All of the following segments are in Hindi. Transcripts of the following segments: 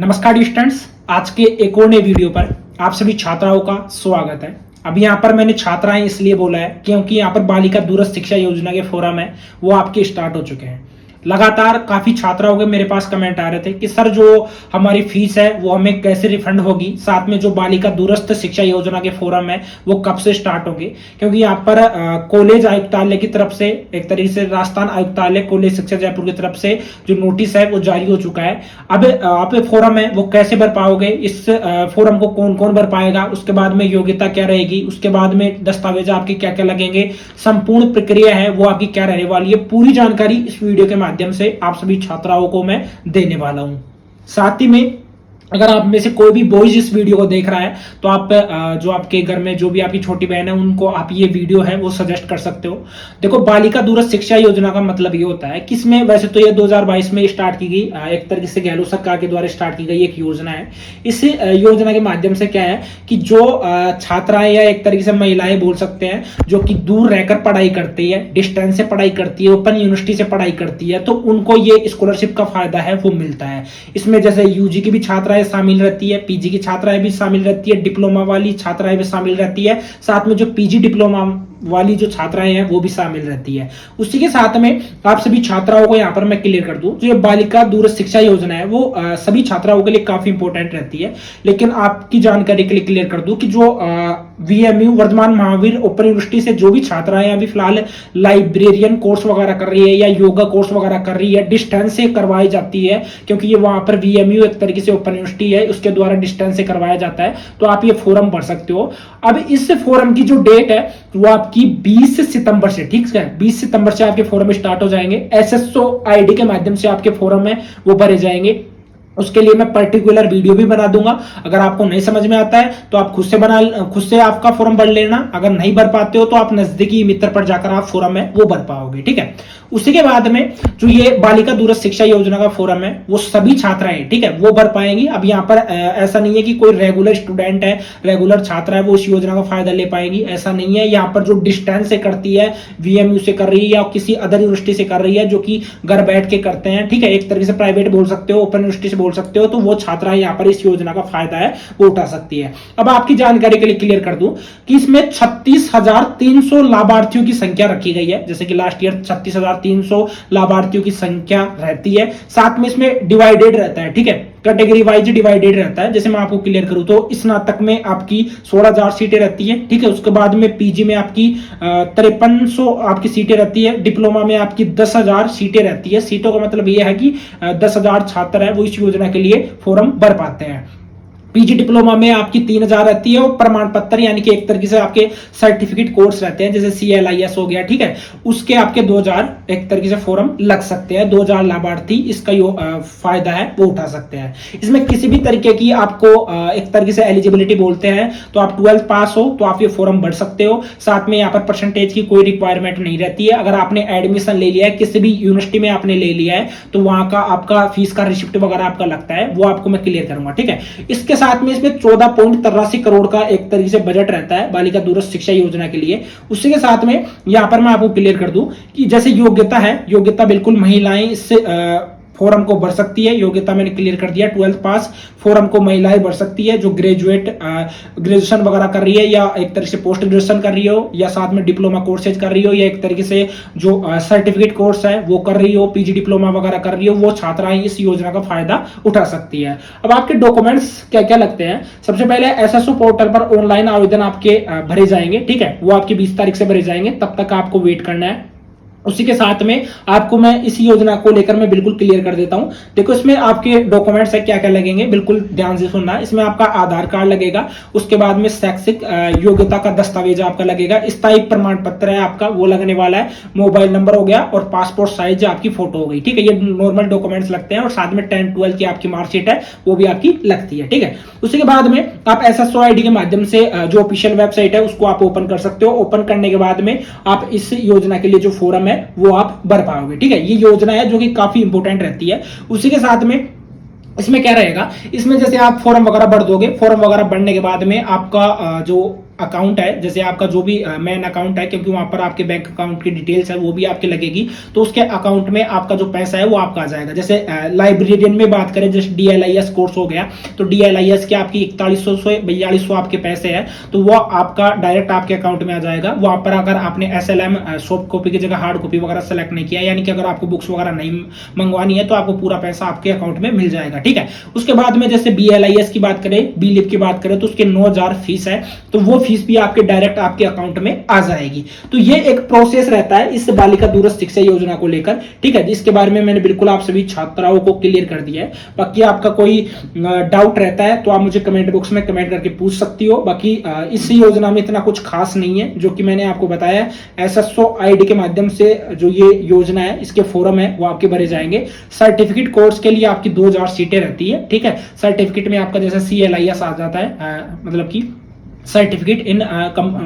नमस्कार स्टूडेंट्स, आज के एक और नए वीडियो पर आप सभी छात्राओं का स्वागत है। अब यहाँ पर मैंने छात्राएं इसलिए बोला है क्योंकि यहाँ पर बालिका दूरस्थ शिक्षा योजना के फोरम है वो आपके स्टार्ट हो चुके हैं। लगातार काफी छात्राओं के मेरे पास कमेंट आ रहे थे कि सर जो हमारी फीस है वो हमें कैसे रिफंड होगी, साथ में जो बालिका दूरस्थ शिक्षा योजना के फोरम है वो कब से स्टार्ट होंगे, क्योंकि यहाँ पर कॉलेज आयुक्तालय की तरफ से एक तरीके से राजस्थान आयुक्तालय कॉलेज शिक्षा जयपुर की तरफ से जो नोटिस है वो जारी हो चुका है। अब आप फोरम है वो कैसे भर पाओगे, इस फोरम को कौन कौन भर पाएगा, उसके बाद में योग्यता क्या रहेगी, उसके बाद में दस्तावेज आपके क्या क्या लगेंगे, संपूर्ण प्रक्रिया है वो आपकी क्या रहने वाली है, पूरी जानकारी इस वीडियो के माध्यम से आप सभी छात्राओं को मैं देने वाला हूं। साथ ही में अगर आप में से कोई भी बॉयज इस वीडियो को देख रहा है तो आप जो आपके घर में जो भी आपकी छोटी बहन है उनको आप ये वीडियो है वो सजेस्ट कर सकते हो। देखो, बालिका दूरस्थ शिक्षा योजना का मतलब ये होता है कि इसमें वैसे तो ये 2022 में स्टार्ट की गई, एक तरीके से गहलोत सरकार के द्वारा स्टार्ट की गई एक योजना है। इस योजना के माध्यम से क्या है कि जो छात्राएं या एक तरीके से महिलाएं बोल सकते हैं जो कि दूर रहकर पढ़ाई करती है, डिस्टेंस से पढ़ाई करती है, ओपन यूनिवर्सिटी से पढ़ाई करती है, तो उनको ये स्कॉलरशिप का फायदा है वो मिलता है। इसमें जैसे यूजी की भी छात्राएं शामिल रहती है, पीजी की छात्राएं भी शामिल रहती है, डिप्लोमा वाली छात्राएं भी शामिल रहती है, साथ में जो पीजी डिप्लोमा वाली जो छात्राएं हैं वो भी शामिल रहती है। उसी के साथ में आप सभी छात्राओं को यहाँ पर मैं क्लियर कर दूं, जो ये बालिका दूरस्थ शिक्षा योजना है वो सभी छात्राओं के लिए काफी इंपॉर्टेंट रहती है। लेकिन आपकी जानकारी के लिए क्लियर कर दूं कि जो VMU Vardhman Mahaveer Open University से जो भी छात्राएं अभी फिलहाल लाइब्रेरियन कोर्स वगैरह कर रही है या योगा कोर्स वगैरह कर रही है, डिस्टेंस से करवाई जाती है, क्योंकि ये वहां पर वीएमयू एक तरीके से ओपन यूनिवर्सिटी है, उसके द्वारा डिस्टेंस से करवाया जाता है, तो आप ये फॉर्म भर सकते हो। अब इस फॉर्म की जो डेट है वो आपकी 20 सितंबर से, ठीक है, 20 सितंबर से आपके फॉर्म स्टार्ट हो जाएंगे। एसएसओ आईडी के माध्यम से आपके फॉर्म है वो भरे जाएंगे। उसके लिए मैं पर्टिकुलर वीडियो भी बना दूंगा। अगर आपको नहीं समझ में आता है तो आप खुद से आपका फॉर्म भर लेना। अगर नहीं भर पाते हो तो आप नजदीकी मित्र पर जाकर आप फॉर्म है वो भर पाओगे, ठीक है। उसी के बाद में जो ये बालिका दूरस्थ शिक्षा योजना का फॉर्म है वो सभी छात्राएं, ठीक है, वो भर पाएंगी। अब यहाँ पर ऐसा नहीं है कि कोई रेगुलर स्टूडेंट है, रेगुलर छात्रा है वो इस योजना का फायदा ले पाएगी, ऐसा नहीं है। यहाँ पर जो डिस्टेंस से करती है, वीएमयू से कर रही है या किसी अदर यूनिवर्सिटी से कर रही है, जो कि घर बैठ के करते हैं, ठीक है, एक तरीके से प्राइवेट बोल सकते हो, ओपन यूनिवर्सिटी से बोल सकते हो, तो वो छात्रा यहाँ पर इस योजना का फायदा है वो उठा सकती है। अब आपकी जानकारी के लिए क्लियर कर दूं कि इसमें 36,300 लाभार्थियों की संख्या रखी गई है। जैसे कि लास्ट ईयर 36,300 लाभार्थियों की संख्या रहती है। साथ में इसमें डिवाइडेड रहता है, ठीक है, कैटेगरी वाइज डिवाइडेड रहता है। जैसे मैं आपको क्लियर करूं तो स्नातक में आपकी 16,000 सीटें रहती है, ठीक है। उसके बाद में पीजी में आपकी 5300 आपकी सीटें रहती है। डिप्लोमा में आपकी 10,000 सीटें रहती है। सीटों का मतलब यह है कि 10,000 छात्र है वो इस योजना के लिए फॉर्म भर पाते हैं। पीजी डिप्लोमा में आपकी 3,000 रहती है और प्रमाण पत्र यानी कि एक तरीके से आपके सर्टिफिकेट कोर्स रहते हैं, जैसे CLIS हो गया, ठीक है, उसके आपके 2,000 एक तरीके से फॉर्म लग सकते हैं। 2,000 लाभार्थी इसका फायदा है वो उठा सकते हैं। इसमें किसी भी तरीके की आपको एक तरीके से एलिजिबिलिटी बोलते हैं, तो आप 12th पास हो तो आप ये फॉर्म भर सकते हो। साथ में यहाँ पर परसेंटेज की कोई रिक्वायरमेंट नहीं रहती है। अगर आपने एडमिशन ले लिया है, किसी भी यूनिवर्सिटी में आपने ले लिया है, तो वहां का आपका फीस का रिसिप्ट वगैरह आपका लगता है, वो आपको मैं क्लियर करूंगा, ठीक है। इसके साथ में इसमें 14.83 करोड़ का एक तरीके से बजट रहता है बालिका दूरस्थ शिक्षा योजना के लिए। उसी के साथ में यहां पर मैं आपको क्लियर कर दूं कि जैसे योग्यता है, योग्यता बिल्कुल महिलाएं इससे फॉर्म को भर सकती है। योग्यता मैंने क्लियर कर दिया, 12th पास फॉर्म को महिलाएं भर सकती है जो ग्रेजुएशन वगैरह कर रही है या एक तरीके से पोस्ट ग्रेजुएशन कर रही हो या साथ में डिप्लोमा कोर्सेज कर रही हो या एक तरीके से जो सर्टिफिकेट कोर्स है वो कर रही हो, पीजी डिप्लोमा वगैरह कर रही हो, वो छात्राएं इस योजना का फायदा उठा सकती है। अब आपके डॉक्यूमेंट्स क्या क्या लगते हैं, सबसे पहले एसएसओ पोर्टल पर ऑनलाइन आवेदन आपके भरे जाएंगे, ठीक है, वो आपकी 20 तारीख से भरे जाएंगे, तब तक आपको वेट करना है। उसी के साथ में आपको मैं इस योजना को लेकर मैं बिल्कुल क्लियर कर देता हूं। देखो, इसमें आपके डॉक्यूमेंट्स है क्या क्या लगेंगे, बिल्कुल ध्यान से सुनना। इसमें आपका आधार कार्ड लगेगा, उसके बाद में शैक्षिक योग्यता का दस्तावेज आपका लगेगा, स्थायी प्रमाण पत्र है आपका वो लगने वाला है, मोबाइल नंबर हो गया और पासपोर्ट साइज आपकी फोटो हो गई, ठीक है। ये नॉर्मल डॉक्यूमेंट्स लगते हैं और साथ में 10th 12th की आपकी मार्कशीट है वो भी आपकी लगती है, ठीक है। उसी के बाद में आप एसएसओ आईडी के माध्यम से जो ऑफिशियल वेबसाइट है उसको आप ओपन कर सकते हो। ओपन करने के बाद में आप इस योजना के लिए जो फॉर्म है वो आप भर पाओगे, ठीक है। ये योजना है जो कि काफी इंपॉर्टेंट रहती है। उसी के साथ में इसमें क्या रहेगा, इसमें जैसे आप फॉर्म वगैरह भर दोगे, फॉर्म वगैरह भरने के बाद में आपका जो अकाउंट है, जैसे आपका जो भी मेन अकाउंट है, क्योंकि वहां पर आपके बैंक अकाउंट की डिटेल्स है वो भी आपके लगेगी, तो उसके अकाउंट में आपका जो पैसा है वो आपका आ जाएगा। जैसे लाइब्रेरियन में बात करें, जैसे DLIS कोर्स हो गया, तो DLIS के आपकी 4100 से 4200 आपके पैसे हैं, तो वो आपका डायरेक्ट आपके अकाउंट में आ जाएगा। वहां पर अगर आपने SLM सॉफ्ट कॉपी की जगह हार्ड कॉपी वगैरह सेलेक्ट नहीं किया, यानी कि अगर आपको बुक्स वगैरह नहीं मंगवानी है तो आपको पूरा पैसा आपके अकाउंट में मिल जाएगा, ठीक है। उसके बाद में जैसे BLIS की बात करें, BLIP की बात करें, तो उसके 9000 फीस है, तो वो फीस भी आपके डायरेक्ट आपके अकाउंट में आ जाएगी। तो ये एक प्रोसेस रहता है इस बालिका दूरस्थ शिक्षा योजना को लेकर, ठीक है। इसके बारे में मैंने बिल्कुल आप सभी छात्राओं को क्लियर कर दिया है। बाकी आपका कोई डाउट रहता है तो आप मुझे कमेंट बॉक्स में कमेंट करके पूछ सकती हो। बाकी इस योजना में इतना कुछ खास नहीं है, जो कि मैंने आपको बताया। SSO ID के माध्यम से जो ये योजना है, इसके फॉर्म है वो आपके भरे जाएंगे। सर्टिफिकेट कोर्स के लिए आपकी 2000 सीटें रहती है, ठीक है। सर्टिफिकेट में आपका जैसे CLIS आ जाता है, मतलब कि सर्टिफिकेट इन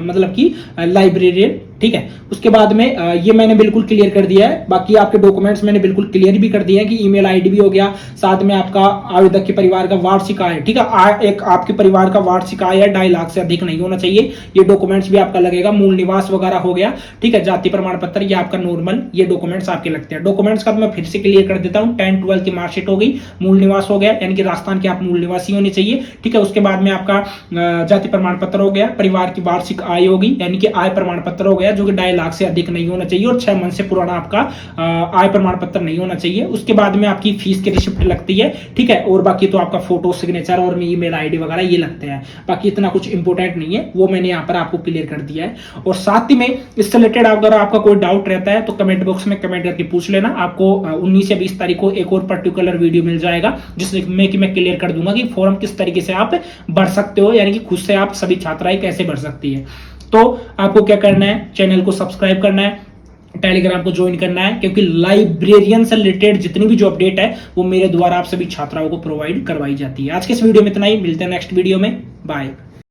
मतलब कि लाइब्रेरियन, ठीक है। उसके बाद में ये मैंने बिल्कुल क्लियर कर दिया है। बाकी आपके डॉक्यूमेंट्स मैंने बिल्कुल क्लियर भी कर दिए हैं कि ईमेल आईडी भी हो गया, साथ में आपका आवेदक के परिवार का वार्षिक आय, ठीक है। एक आपके परिवार का वार्षिक आय है 2.5 लाख से अधिक नहीं होना चाहिए, ये डॉक्यूमेंट्स भी आपका लगेगा। मूल निवास वगैरह हो गया, ठीक है। जाति प्रमाण पत्र, ये आपका नॉर्मल, ये डॉक्यूमेंट्स आपके लगते हैं। डॉक्यूमेंट्स का मैं फिर से क्लियर कर देता हूँ। 10th 12th की मार्कशीट हो गई, मूल निवास हो गया, यानी कि राजस्थान के आप मूल निवासी होने चाहिए, ठीक है। उसके बाद में आपका जाति प्रमाण पत्र हो गया, परिवार की वार्षिक आय होगी, यानी कि आय प्रमाण पत्र हो गया, जो कि 2.5 लाख से अधिक नहीं होना चाहिए, और 6 मंथ से पुराना आपका आय प्रमाण पत्र नहीं होना चाहिए। उसके बाद में आपकी फीस की रिसिप्ट लगती है, ठीक है। और बाकी तो आपका फोटो, सिग्नेचर और ईमेल आईडी वगैरह ये लगते हैं। बाकी इतना कुछ इंपॉर्टेंट नहीं है, वो मैंने यहाँ पर आपको क्लियर कर दिया है। और साथ ही में इससे रिलेटेड अगर आपका कोई डाउट रहता है तो कमेंट बॉक्स में कमेंट करके पूछ लेना। आपको 19 या 20 तारीख को एक और पर्टिकुलर वीडियो मिल जाएगा, जिसमें कि मैं क्लियर कर दूंगा कि फॉर्म किस तरीके से आप भर सकते हो, यानी कि खुद से आप सभी छात्राएं कैसे भर सकती है। तो आपको क्या करना है, चैनल को सब्सक्राइब करना है, टेलीग्राम को ज्वाइन करना है, क्योंकि लाइब्रेरियन से रिलेटेड जितनी भी जो अपडेट है वो मेरे द्वारा आप सभी छात्राओं को प्रोवाइड करवाई जाती है। आज के इस वीडियो में इतना ही, मिलते हैं नेक्स्ट वीडियो में, बाय।